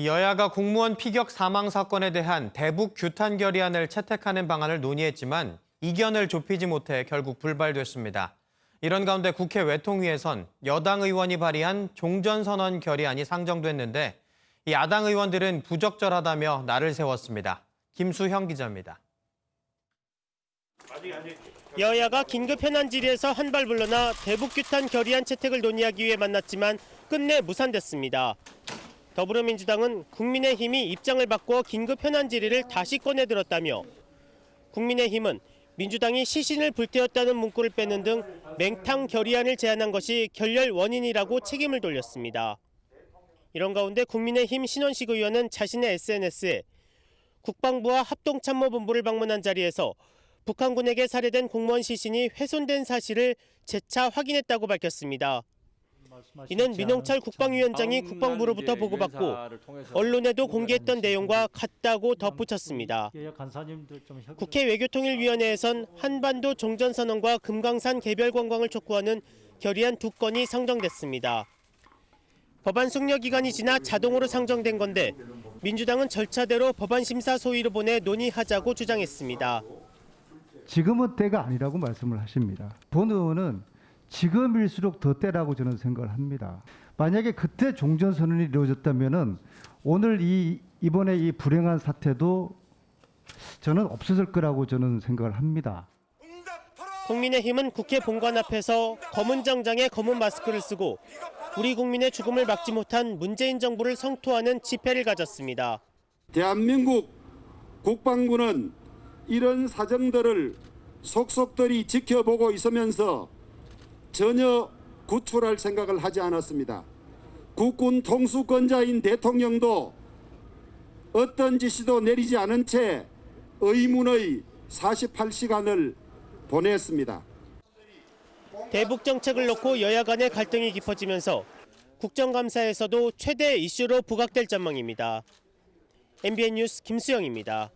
여야가 공무원 피격 사망 사건에 대한 대북 규탄 결의안을 채택하는 방안을 논의했지만 이견을 좁히지 못해 결국 불발됐습니다. 이런 가운데 국회 외통위에선 여당 의원이 발의한 종전선언 결의안이 상정됐는데 야당 의원들은 부적절하다며 날을 세웠습니다. 김수형 기자입니다. 여야가 긴급 현안 질의에서 한발 물러나 대북 규탄 결의안 채택을 논의하기 위해 만났지만 끝내 무산됐습니다. 더불어민주당은 국민의힘이 입장을 바꿔 긴급 현안 질의를 다시 꺼내들었다며 국민의힘은 민주당이 시신을 불태웠다는 문구를 빼는 등 맹탕 결의안을 제안한 것이 결렬 원인이라고 책임을 돌렸습니다. 이런 가운데 국민의힘 신원식 의원은 자신의 SNS에 국방부와 합동참모본부를 방문한 자리에서 북한군에게 살해된 공무원 시신이 훼손된 사실을 재차 확인했다고 밝혔습니다. 이는 민홍철 국방위원장이 국방부로부터 보고받고 언론에도 공개했던 내용과 같다고 덧붙였습니다. 국회 외교통일위원회에선 한반도 종전선언과 금강산 개별관광을 촉구하는 결의안 2건이 상정됐습니다. 법안 숙려 기간이 지나 자동으로 상정된 건데 민주당은 절차대로 법안 심사 소위로 보내 논의하자고 주장했습니다. 지금은 때가 아니라고 말씀을 하십니다. 본 의원은 지금일수록 더 때라고 저는 생각을 합니다. 만약에 그때 종전선언이 이루어졌다면은 오늘 이번에 이 불행한 사태도 저는 없었을 거라고 저는 생각을 합니다. 국민의힘은 국회 본관 앞에서 검은 정장에 검은 마스크를 쓰고 우리 국민의 죽음을 막지 못한 문재인 정부를 성토하는 집회를 가졌습니다. 대한민국 국방부는 이런 사정들을 속속들이 지켜보고 있으면서 전혀 구출할 생각을 하지 않았습니다. 국군 통수권자인 대통령도 어떤 지시도 내리지 않은 채 의문의 48시간을 보냈습니다. 대북 정책을 놓고 여야 간의 갈등이 깊어지면서 국정감사에서도 최대 이슈로 부각될 전망입니다. MBN 뉴스 김수영입니다.